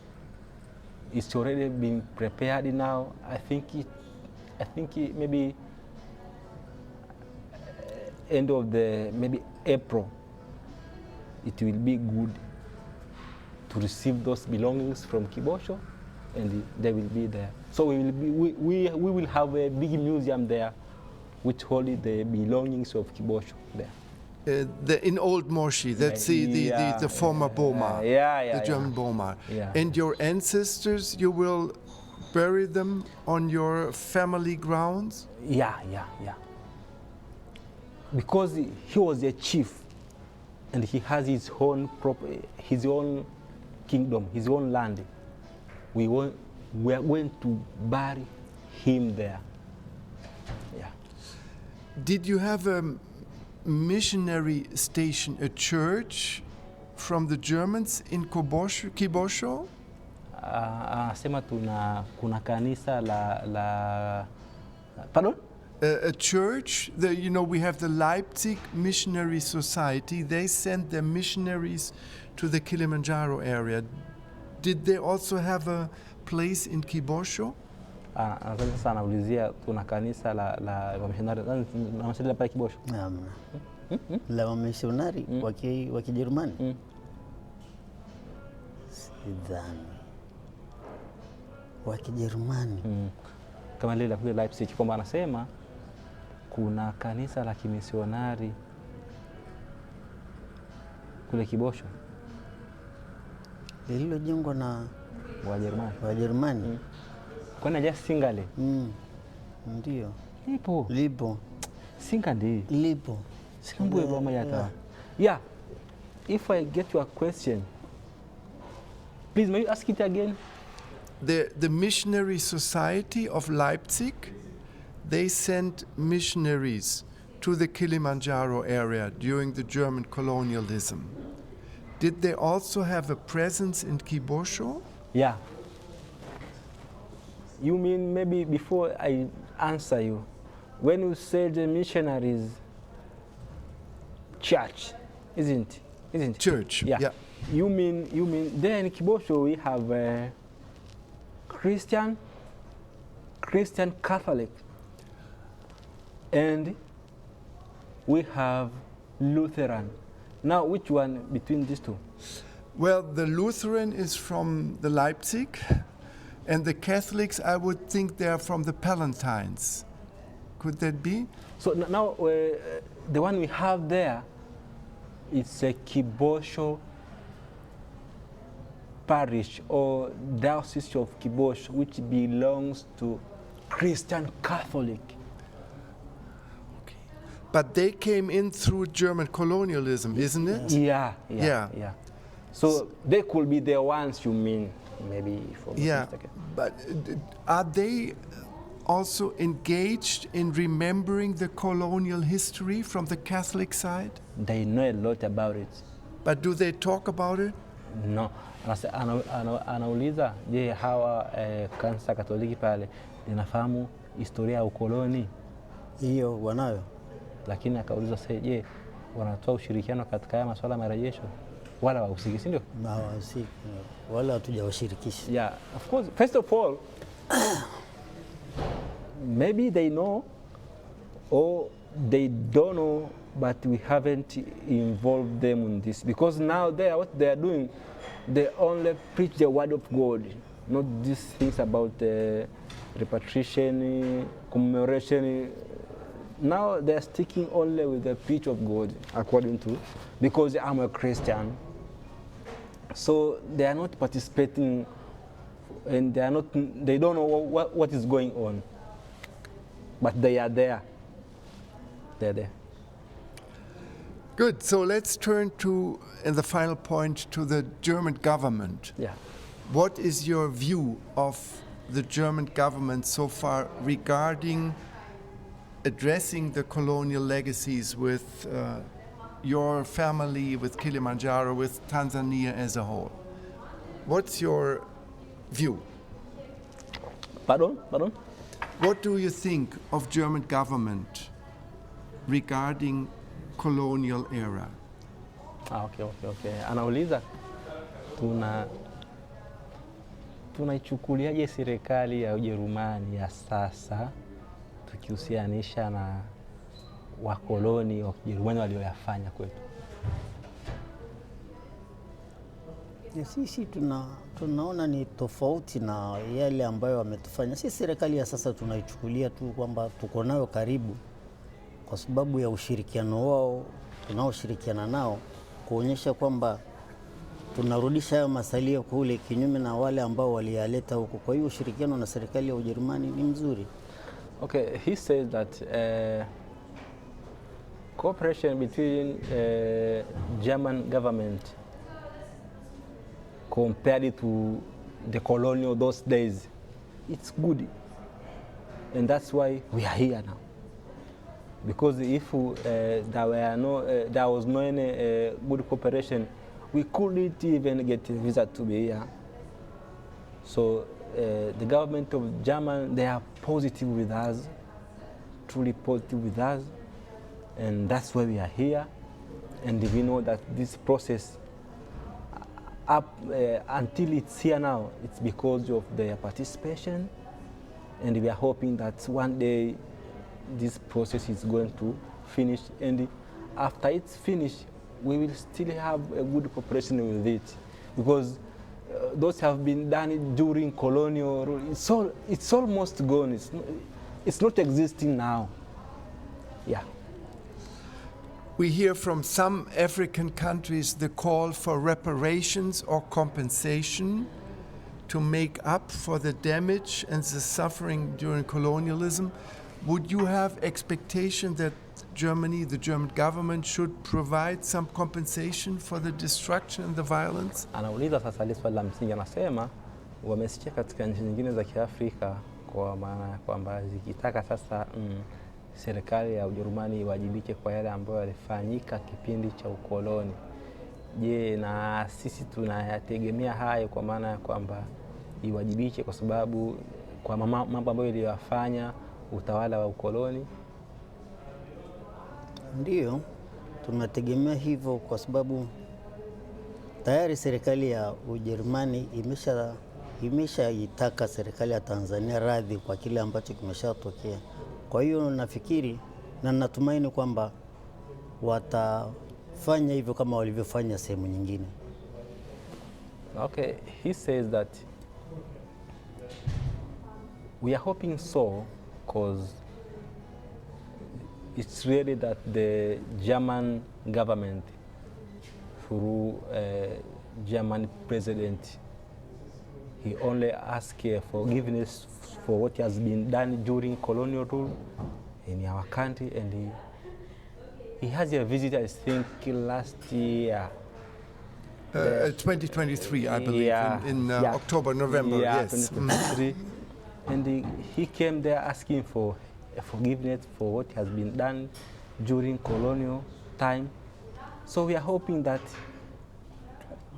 It's already been prepared now. I think it maybe end of maybe April. It will be good to receive those belongings from Kibosho, and they will be there. So we will have a big museum there, which holds the belongings of Kibosho there. In Old Moshi, that's the former Boma, the German Boma. Yeah. And your ancestors, you will bury them on your family grounds? Yeah. Because he was a chief, and he has his own kingdom, his own land. We are going to bury him there. Yeah. Did you have a missionary station, a church from the Germans in Kibosho? Sema kuna kanisa la pardon? A church, we have the Leipzig Missionary Society. They sent their missionaries to the Kilimanjaro area. Did they also have a place in Kibosho? Sasa anaulizia kuna kanisa la wamishonari na pale Kibosho. La wamishonari wa Kijerumani. Sidhani. wa Kijerumani. Kama lile la kule Leipzig, kwamba anasema kuna kanisa la kimisionari kule Kibosho lililojengwa na Wajerumani. Kwani aja Singale? Ndio. Lipo. Singandi. Lipo. Sikambue boma yata. Yeah. If I get your question, please may you ask it again? The Missionary Society of Leipzig, they sent missionaries to the Kilimanjaro area during the German colonialism. Did they also have a presence in Kibosho? Yeah. You mean maybe before I answer you, when you say the missionaries church, isn't it? Church, yeah. You mean there in Kibosho we have Christian Catholic, and we have Lutheran. Now, which one between these two? Well, the Lutheran is from the Leipzig, and the Catholics, I would think they're from the Palatines. Could that be? So now, the one we have there, it's a Kibosho parish or diocese of Kibosho, which belongs to Christian Catholic. Okay. But they came in through German colonialism, isn't it? Yeah. So they could be the ones you mean, maybe for mistaken. But are they also engaged in remembering the colonial history from the Catholic side? They know a lot about it. But do they talk about it? No. Anauliza, je, hawa kanisa Katoliki pale linafahamu historia ya ukoloni? Hiyo wanayo. Lakini akauliza sasa, je, wanatoa ushirikiano katika haya masuala ya marejesho? Wala wahusiki, si ndio? Hawahusiki. Wala hatujawashirikisha. Yeah, of course. First of all, maybe they know or they don't know, but we haven't involved them in this, because now what they are doing, they only preach the word of God, not these things about repatriation, commemoration. Now they are sticking only with the preach of God, according to, because I'm a Christian. So they are not participating, and they don't know what is going on. But they are there. They're there. Good. So let's turn to, in the final point, to the German government. Yeah. What is your view of the German government so far regarding addressing the colonial legacies with your family, with Kilimanjaro, with Tanzania as a whole? What's your view? Pardon? What do you think of German government regarding colonial era? Okay. Anauliza tunaichukuliaje serikali ya Ujerumani ya sasa tukihusianisha na wakoloni wa Ujerumani walioyafanya kwetu? Sisi tunaona ni tofauti na yale ambayo wametufanya. Sisi serikali ya sasa tunaichukulia tu kwamba tuko nayo karibu kwa sababu ya ushirikiano wao tunaoshirikiana nao, kuonyesha kwamba tunarudisha hayo masalia kule, kinyume na wale ambao waliyaleta huko. Kwa hiyo ushirikiano na serikali ya Ujerumani ni mzuri. Okay, he says that cooperation between German government compared to the colonial those days, it's good, and that's why we are here now. Because if there was no any good cooperation, we couldn't even get a visa to be here. So the government of Germany, they are positive with us, truly positive with us, and that's why we are here. And we know that this process, until it's here now, it's because of their participation, and we are hoping that one day this process is going to finish, and after it's finished, we will still have a good cooperation with it, because those have been done during colonial rule. It's almost gone. It's not existing now. Yeah. We hear from some African countries the call for reparations or compensation to make up for the damage and the suffering during colonialism. Would you have expectation that Germany, the German government, should provide some compensation for the destruction and the violence? Anauliza sasa ile swali la msingi, anasema wamesikia katika nchi nyingine za Kiafrika kwa maana ya kwamba zikitaka sasa serikali ya Ujerumani iwajibike kwa yale ambayo yalifanyika kipindi cha ukoloni. Je, na sisi tunayategemea hayo kwa maana ya kwamba iwajibike kwa sababu kwa mambo ambayo iliyofanya utawala wa ukoloni? Ndiyo, tunategemea hivyo kwa sababu tayari serikali ya Ujerumani imeshaitaka serikali ya Tanzania radhi kwa kile ambacho kimeshatokea. Kwa hiyo nafikiri na natumaini kwamba watafanya hivyo kama walivyofanya sehemu nyingine. Okay, he says that we are hoping so, because it's really that the German government, through German president, he only asks forgiveness for what has been done during colonial rule in our country, and he has a visit, I think, last year. 2023, I believe, in October, November, yes. 2023. And he came there asking for forgiveness for what has been done during colonial time. So we are hoping that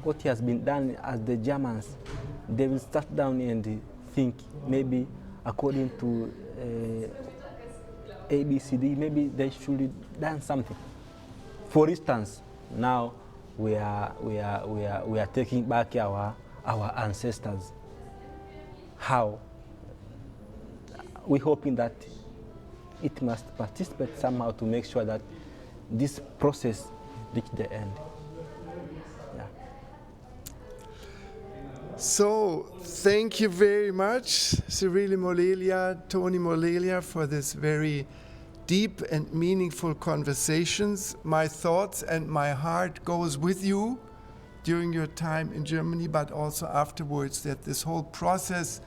what has been done as the Germans, they will start down and think maybe according to ABCD, maybe they should have done something. For instance, now we are taking back our ancestors. How? We're hoping that it must participate somehow to make sure that this process reaches the end. Yeah. So, thank you very much, Sirili Molelia, Tony Molelia, for this very deep and meaningful conversations. My thoughts and my heart goes with you during your time in Germany, but also afterwards, that this whole process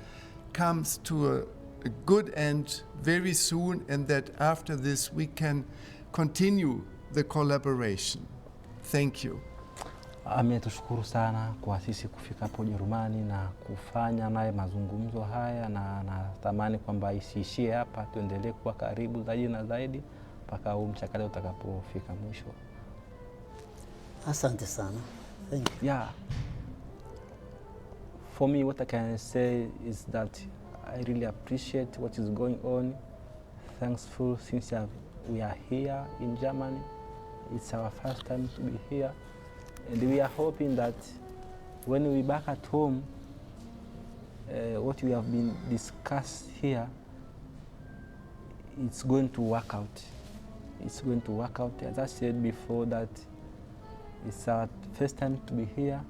comes to a good end very soon, and that after this we can continue the collaboration. Thank you. Ametushukuru sana kwa sisi kufika hapo Ujerumani na kufanya naye mazungumzo haya, na natamani kwamba isiishie hapa, tuendelee kuwa karibu zaidi na zaidi mpaka huu mchakato utakapofika mwisho. Asante sana. Thank you. Yeah. For me, what I can say is that I really appreciate what is going on. Thankful since we are here in Germany. It's our first time to be here. And we are hoping that when we back at home, what we have been discussed here, it's going to work out. It's going to work out. As I said before, that it's our first time to be here.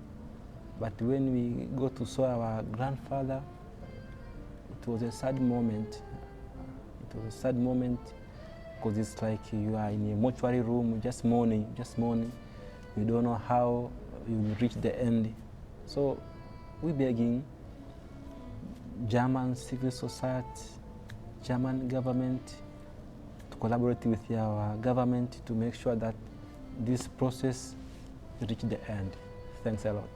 But when we go to saw our grandfather, it was a sad moment. It was a sad moment because it's like you are in a mortuary room, just mourning. You don't know how you will reach the end. So we're begging German civil society, German government to collaborate with our government to make sure that this process reach the end. Thanks a lot.